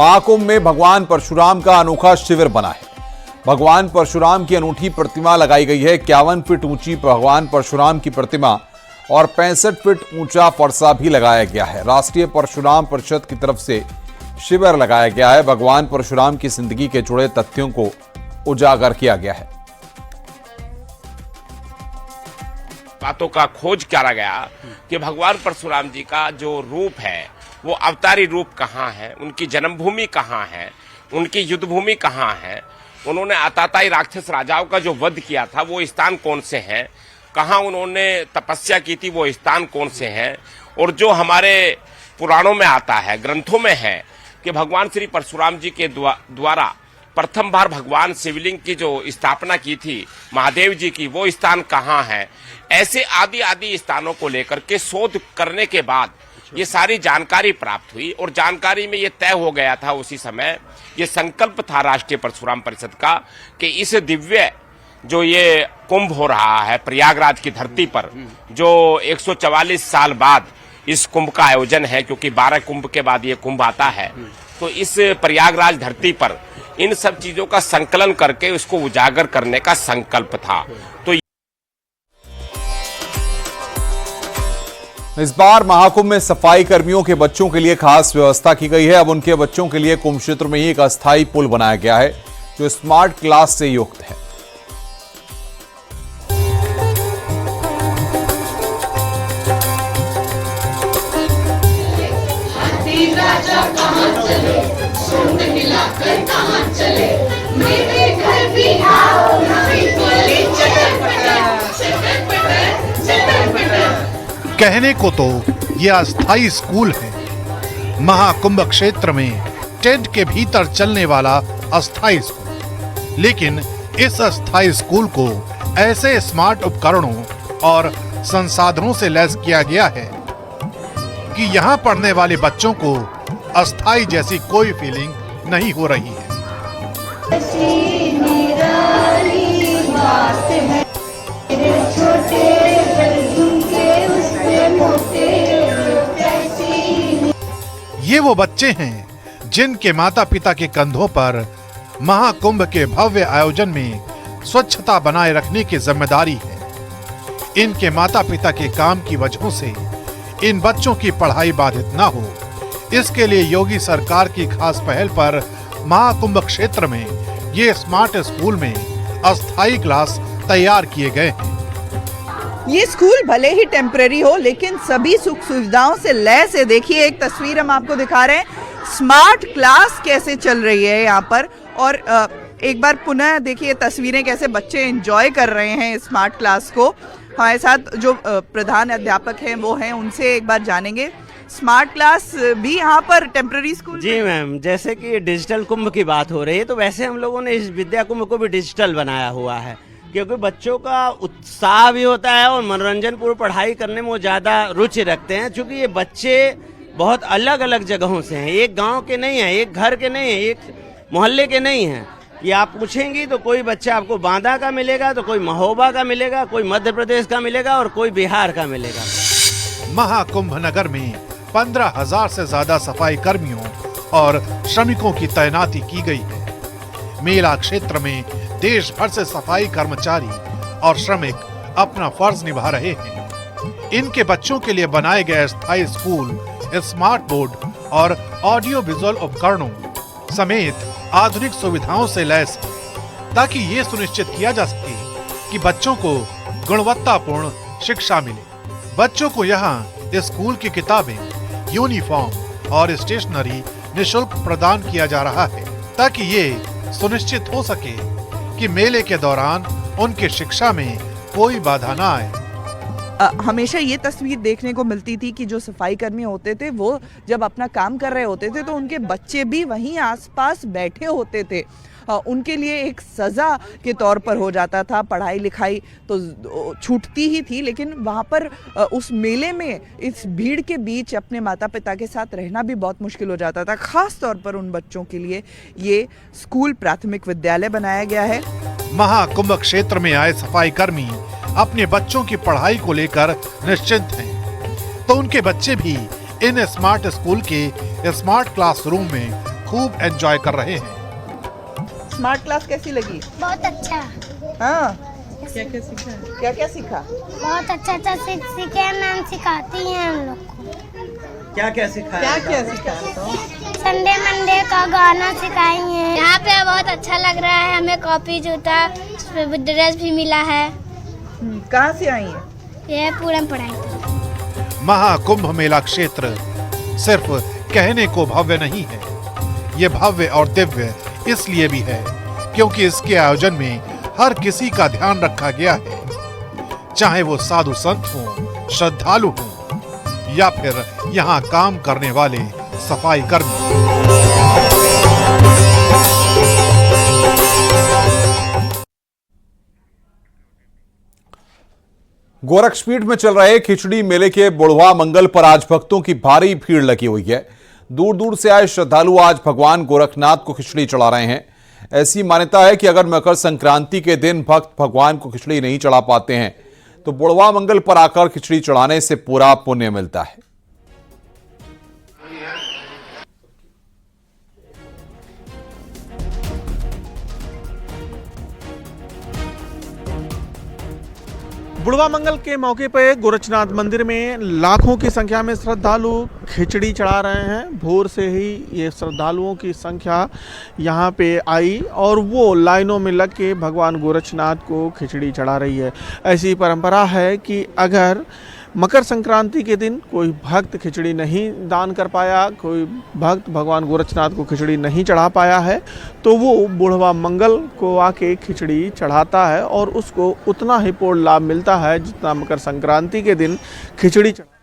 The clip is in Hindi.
महाकुंभ में भगवान परशुराम का अनोखा शिविर बना है। भगवान परशुराम की अनूठी प्रतिमा लगाई गई है। 51 फीट ऊंची भगवान परशुराम की प्रतिमा और 65 फीट ऊंचा फरसा भी लगाया गया है। राष्ट्रीय परशुराम परिषद की तरफ से शिविर लगाया गया है। भगवान परशुराम की जिंदगी के जुड़े तथ्यों को उजागर किया गया है। बातों का खोज करा गया कि भगवान परशुराम जी का जो रूप है वो अवतारी रूप कहाँ है, उनकी जन्मभूमि कहाँ है, उनकी युद्ध भूमि कहाँ है, उन्होंने आताताई राक्षस राजाओं का जो वध किया था वो स्थान कौन से हैं, कहाँ उन्होंने तपस्या की थी वो स्थान कौन से हैं, और जो हमारे पुराणों में आता है, ग्रंथों में है कि भगवान श्री परशुराम जी के द्वारा प्रथम बार भगवान शिवलिंग की जो स्थापना की थी महादेव जी की, वो स्थान कहाँ है। ऐसे आदि आदि स्थानों को लेकर के शोध करने के बाद ये सारी जानकारी प्राप्त हुई और जानकारी में ये तय हो गया था उसी समय, ये संकल्प था राष्ट्रीय परशुराम परिषद का कि इस दिव्य जो ये कुंभ हो रहा है प्रयागराज की धरती पर, जो 144 साल बाद इस कुंभ का आयोजन है, क्योंकि 12 कुंभ के बाद ये कुंभ आता है, तो इस प्रयागराज धरती पर इन सब चीजों का संकलन करके उसको उजागर करने का संकल्प था। तो इस बार महाकुंभ में सफाई कर्मियों के बच्चों के लिए खास व्यवस्था की गई है। अब उनके बच्चों के लिए कुंभ क्षेत्र में ही एक अस्थायी पुल बनाया गया है जो स्मार्ट क्लास से युक्त है। कहने को तो यह अस्थायी स्कूल है, महाकुंभ क्षेत्र में टेंट के भीतर चलने वाला अस्थायी स्कूल। लेकिन इस अस्थायी स्कूल को ऐसे स्मार्ट उपकरणों और संसाधनों से लैस किया गया है कि यहाँ पढ़ने वाले बच्चों को अस्थायी जैसी कोई फीलिंग नहीं हो रही है। ये वो बच्चे हैं जिनके माता पिता के कंधों पर महाकुंभ के भव्य आयोजन में स्वच्छता बनाए रखने की जिम्मेदारी है। इनके माता पिता के काम की वजहों से इन बच्चों की पढ़ाई बाधित ना हो, इसके लिए योगी सरकार की खास पहल पर महाकुंभ क्षेत्र में ये स्मार्ट स्कूल में अस्थायी क्लास तैयार किए गए हैं। ये स्कूल भले ही टेम्परेरी हो लेकिन सभी सुख सुविधाओं से लैस है। देखिए एक तस्वीर हम आपको दिखा रहे हैं, स्मार्ट क्लास कैसे चल रही है यहाँ पर। और एक बार पुनः देखिए तस्वीरें कैसे बच्चे एंजॉय कर रहे हैं स्मार्ट क्लास को। हमारे साथ जो प्रधान अध्यापक हैं वो हैं, उनसे एक बार जानेंगे। स्मार्ट क्लास भी यहाँ पर टेम्परेरी स्कूल? जी मैम, जैसे कि डिजिटल कुंभ की बात हो रही है तो वैसे हम लोगों ने इस विद्या कुंभ को भी डिजिटल बनाया हुआ है, क्योंकि बच्चों का उत्साह भी होता है और मनोरंजन पूर्व पढ़ाई करने में वो ज़्यादा रुचि रखते हैं। क्योंकि ये बच्चे बहुत अलग अलग जगहों से हैं, एक गांव के नहीं हैं, एक घर के नहीं हैं, एक मोहल्ले के नहीं हैं। ये आप पूछेंगी तो कोई बच्चा आपको बांदा का मिलेगा, तो कोई महोबा का मिलेगा, कोई मध्य प्रदेश का मिलेगा और कोई बिहार का मिलेगा। महाकुंभ नगर में 15,000 से ज्यादा सफाई कर्मियों और श्रमिकों की तैनाती की गई है। मेला क्षेत्र में देश भर से सफाई कर्मचारी और श्रमिक अपना फर्ज निभा रहे हैं। इनके बच्चों के लिए बनाए गए स्थायी स्कूल स्मार्ट बोर्ड और ऑडियो विजुअल उपकरणों समेत आधुनिक सुविधाओं से लैस है, ताकि ये सुनिश्चित किया जा सके कि बच्चों को गुणवत्तापूर्ण शिक्षा मिले। बच्चों को यहाँ स्कूल की किताबें, यूनिफॉर्म और स्टेशनरी निःशुल्क प्रदान किया जा रहा है, ताकि ये सुनिश्चित हो सके कि मेले के दौरान उनकी शिक्षा में कोई बाधा ना आए। हमेशा ये तस्वीर देखने को मिलती थी कि जो सफाई कर्मी होते थे वो जब अपना काम कर रहे होते थे तो उनके बच्चे भी वहीं आसपास बैठे होते थे। उनके लिए एक सज़ा के तौर पर हो जाता था। पढ़ाई लिखाई तो छूटती ही थी, लेकिन वहाँ पर उस मेले में इस भीड़ के बीच अपने माता पिता के साथ रहना भी बहुत मुश्किल हो जाता था। खास तौर पर उन बच्चों के लिए ये स्कूल प्राथमिक विद्यालय बनाया गया है। महाकुंभ क्षेत्र में आए सफाई कर्मी अपने बच्चों की पढ़ाई को लेकर निश्चिंत हैं, तो उनके बच्चे भी इन स्मार्ट स्कूल के स्मार्ट क्लासरूम में खूब एंजॉय कर रहे हैं। स्मार्ट क्लास कैसी लगी? बहुत अच्छा। हाँ, क्या क्या सीखा? क्या क्या सीखा? बहुत अच्छा सीखे, मैम सिखाती हैं हम लोग को। क्या क्या सिखाया? क्या क्या सीखा? संडे मंडे का गाना सिखाई है। यहाँ पे बहुत अच्छा लग रहा है, हमें कॉपी जूता ड्रेस भी मिला है। कहाँ से आई है? ये पूरन पढ़ाई। महाकुंभ मेला क्षेत्र सिर्फ कहने को भव्य नहीं है, ये भव्य और दिव्य इसलिए भी है क्योंकि इसके आयोजन में हर किसी का ध्यान रखा गया है, चाहे वो साधु संत हो, श्रद्धालु हो या फिर यहाँ काम करने वाले सफाई कर्मी। गोरक्षपीठ में चल रहे खिचड़ी मेले के बुढ़वा मंगल पर आज भक्तों की भारी भीड़ लगी हुई है। दूर दूर से आए श्रद्धालु आज भगवान गोरखनाथ को खिचड़ी चढ़ा रहे हैं। ऐसी मान्यता है कि अगर मकर संक्रांति के दिन भक्त भगवान को खिचड़ी नहीं चढ़ा पाते हैं तो बुढ़वा मंगल पर आकर खिचड़ी चढ़ाने से पूरा पुण्य मिलता है। बुढ़वा मंगल के मौके पर गोरक्षनाथ मंदिर में लाखों की संख्या में श्रद्धालु खिचड़ी चढ़ा रहे हैं। भोर से ही ये श्रद्धालुओं की संख्या यहाँ पे आई और वो लाइनों में लग के भगवान गोरक्षनाथ को खिचड़ी चढ़ा रही है। ऐसी परंपरा है कि अगर मकर संक्रांति के दिन कोई भक्त खिचड़ी नहीं दान कर पाया, कोई भक्त भगवान गोरक्षनाथ को खिचड़ी नहीं चढ़ा पाया है तो वो बुढ़वा मंगल को आके खिचड़ी चढ़ाता है और उसको उतना ही पूर्ण लाभ मिलता है जितना मकर संक्रांति के दिन खिचड़ी चढ़ा।